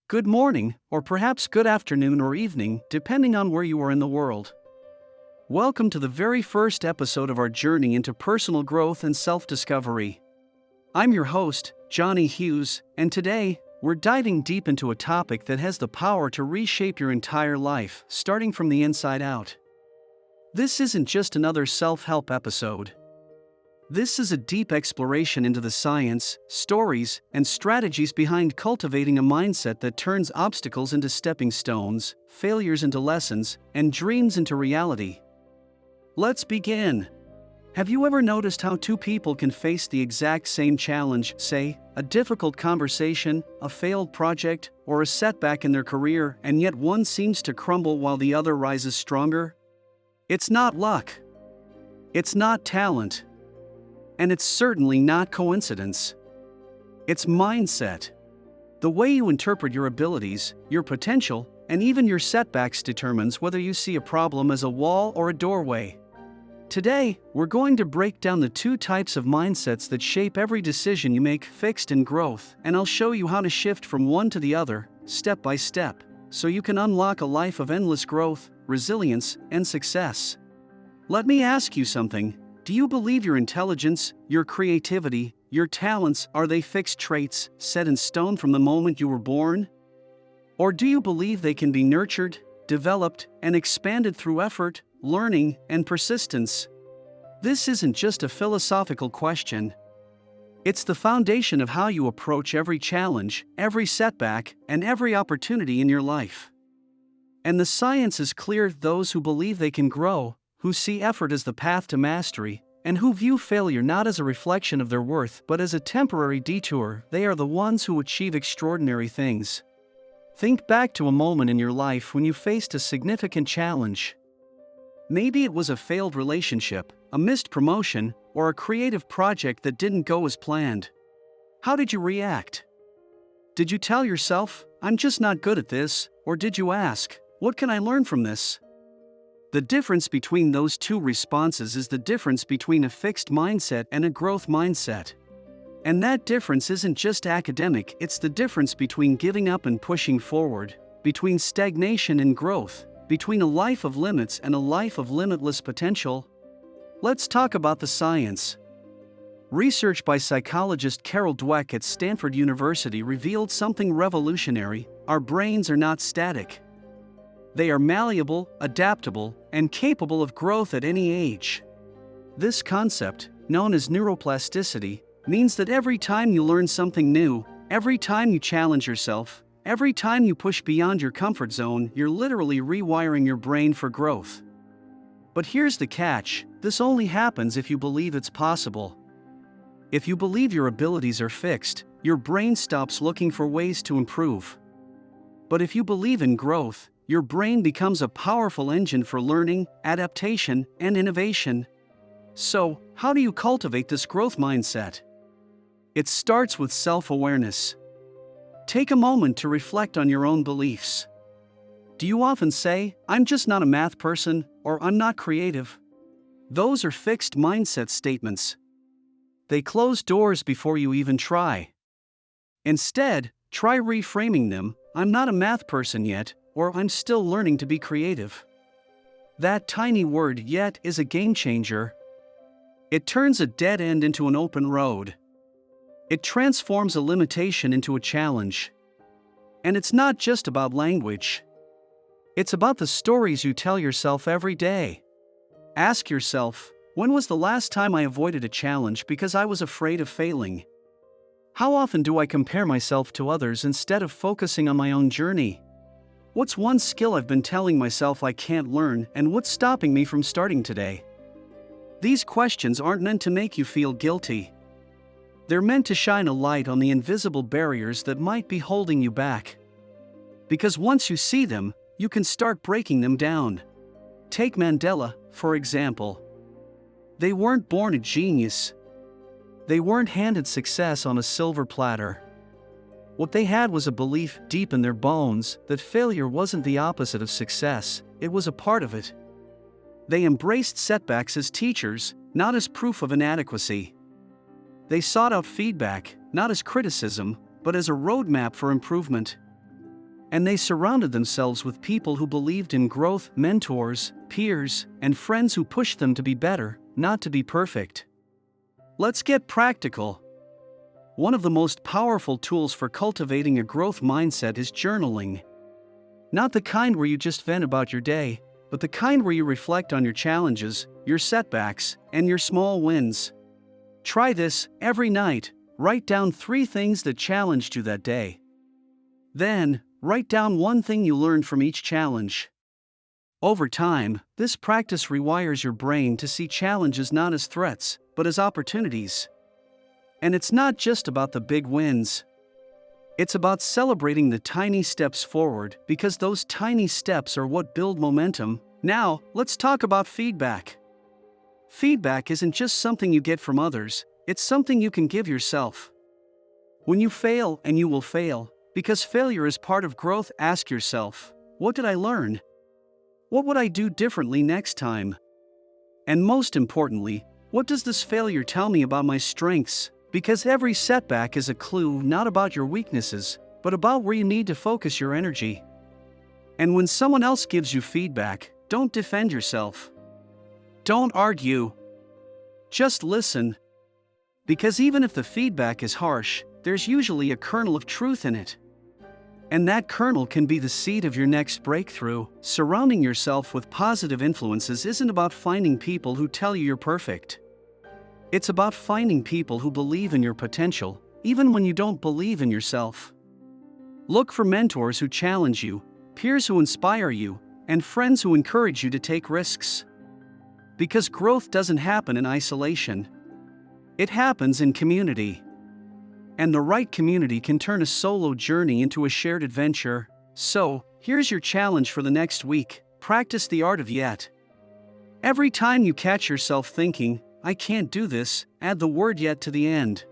Good morning, or perhaps good afternoon or evening, depending on where you are in the world. Welcome to the very first episode of our journey into personal growth and self-discovery. I'm your host, Johnny Hughes, and today, we're diving deep into a topic that has the power to reshape your entire life, starting from the inside out. This isn't just another self-help episode. This is a deep exploration into the science, stories, and strategies behind cultivating a mindset that turns obstacles into stepping stones, failures into lessons, and dreams into reality. Let's begin. Have you ever noticed how two people can face the exact same challenge, say, a difficult conversation, a failed project, or a setback in their career, and yet one seems to crumble while the other rises stronger? It's not luck. It's not talent. And it's certainly not coincidence. It's mindset. The way you interpret your abilities, your potential, and even your setbacks determines whether you see a problem as a wall or a doorway. Today, we're going to break down the two types of mindsets that shape every decision you make, fixed and growth, and I'll show you how to shift from one to the other, step by step, so you can unlock a life of endless growth, resilience, and success. Let me ask you something. Do you believe your intelligence, your creativity, your talents, are they fixed traits, set in stone from the moment you were born? Or do you believe they can be nurtured, developed, and expanded through effort, learning, and persistence? This isn't just a philosophical question. It's the foundation of how you approach every challenge, every setback, and every opportunity in your life. And the science is clear: those who believe they can grow, who see effort as the path to mastery, and who view failure not as a reflection of their worth but as a temporary detour, they are the ones who achieve extraordinary things. Think back to a moment in your life when you faced a significant challenge. Maybe it was a failed relationship, a missed promotion, or a creative project that didn't go as planned. How did you react? Did you tell yourself, "I'm just not good at this," or did you ask, "What can I learn from this?" The difference between those two responses is the difference between a fixed mindset and a growth mindset. And that difference isn't just academic, it's the difference between giving up and pushing forward, between stagnation and growth, between a life of limits and a life of limitless potential. Let's talk about the science. Research by psychologist Carol Dweck at Stanford University revealed something revolutionary: our brains are not static. They are malleable, adaptable, and capable of growth at any age. This concept, known as neuroplasticity, means that every time you learn something new, every time you challenge yourself, every time you push beyond your comfort zone, you're literally rewiring your brain for growth. But here's the catch: this only happens if you believe it's possible. If you believe your abilities are fixed, your brain stops looking for ways to improve. But if you believe in growth, your brain becomes a powerful engine for learning, adaptation, and innovation. So, how do you cultivate this growth mindset? It starts with self-awareness. Take a moment to reflect on your own beliefs. Do you often say, "I'm just not a math person," or "I'm not creative"? Those are fixed mindset statements. They close doors before you even try. Instead, try reframing them: "I'm not a math person yet," or "I'm still learning to be creative." That tiny word "yet" is a game changer. It turns a dead end into an open road. It transforms a limitation into a challenge. And it's not just about language. It's about the stories you tell yourself every day. Ask yourself, when was the last time I avoided a challenge because I was afraid of failing? How often do I compare myself to others instead of focusing on my own journey? What's one skill I've been telling myself I can't learn, and what's stopping me from starting today? These questions aren't meant to make you feel guilty. They're meant to shine a light on the invisible barriers that might be holding you back. Because once you see them, you can start breaking them down. Take Mandela, for example. They weren't born a genius. They weren't handed success on a silver platter. What they had was a belief deep in their bones that failure wasn't the opposite of success, it was a part of it. They embraced setbacks as teachers, not as proof of inadequacy. They sought out feedback, not as criticism, but as a roadmap for improvement. And they surrounded themselves with people who believed in growth, mentors, peers, and friends who pushed them to be better, not to be perfect. Let's get practical. One of the most powerful tools for cultivating a growth mindset is journaling. Not the kind where you just vent about your day, but the kind where you reflect on your challenges, your setbacks, and your small wins. Try this every night. Write down 3 things that challenged you that day. Then, write down 1 thing you learned from each challenge. Over time, this practice rewires your brain to see challenges not as threats, but as opportunities. And it's not just about the big wins. It's about celebrating the tiny steps forward, because those tiny steps are what build momentum. Now, let's talk about feedback. Feedback isn't just something you get from others, it's something you can give yourself. When you fail, and you will fail, because failure is part of growth, ask yourself, what did I learn? What would I do differently next time? And most importantly, what does this failure tell me about my strengths? Because every setback is a clue not about your weaknesses, but about where you need to focus your energy. And when someone else gives you feedback, don't defend yourself. Don't argue. Just listen. Because even if the feedback is harsh, there's usually a kernel of truth in it. And that kernel can be the seed of your next breakthrough. Surrounding yourself with positive influences isn't about finding people who tell you you're perfect. It's about finding people who believe in your potential, even when you don't believe in yourself. Look for mentors who challenge you, peers who inspire you, and friends who encourage you to take risks. Because growth doesn't happen in isolation. It happens in community. And the right community can turn a solo journey into a shared adventure. So, here's your challenge for the next week. Practice the art of yet. Every time you catch yourself thinking, I can't do this, add the word yet to the end.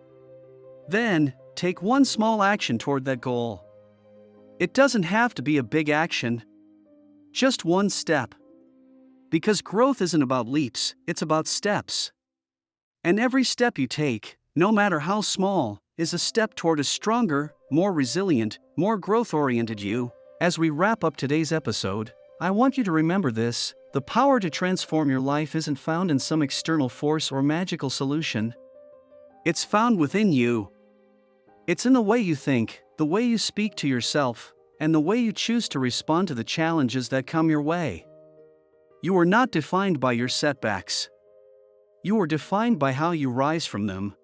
Then, take 1 small action toward that goal. It doesn't have to be a big action. Just 1 step. Because growth isn't about leaps, it's about steps. And every step you take, no matter how small, is a step toward a stronger, more resilient, more growth-oriented you. As we wrap up today's episode, I want you to remember this: the power to transform your life isn't found in some external force or magical solution. It's found within you. It's in the way you think, the way you speak to yourself, and the way you choose to respond to the challenges that come your way. You are not defined by your setbacks. You are defined by how you rise from them.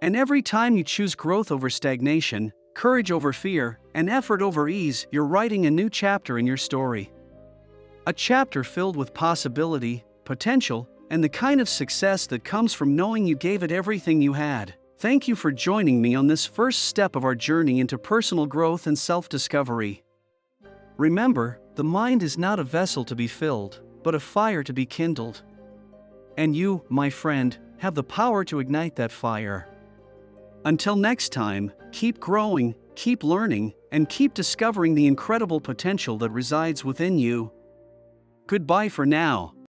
And every time you choose growth over stagnation, courage over fear, and effort over ease, you're writing a new chapter in your story. A chapter filled with possibility, potential, and the kind of success that comes from knowing you gave it everything you had. Thank you for joining me on this first step of our journey into personal growth and self-discovery. Remember, the mind is not a vessel to be filled, but a fire to be kindled. And you, my friend, have the power to ignite that fire. Until next time, keep growing, keep learning, and keep discovering the incredible potential that resides within you. Goodbye for now.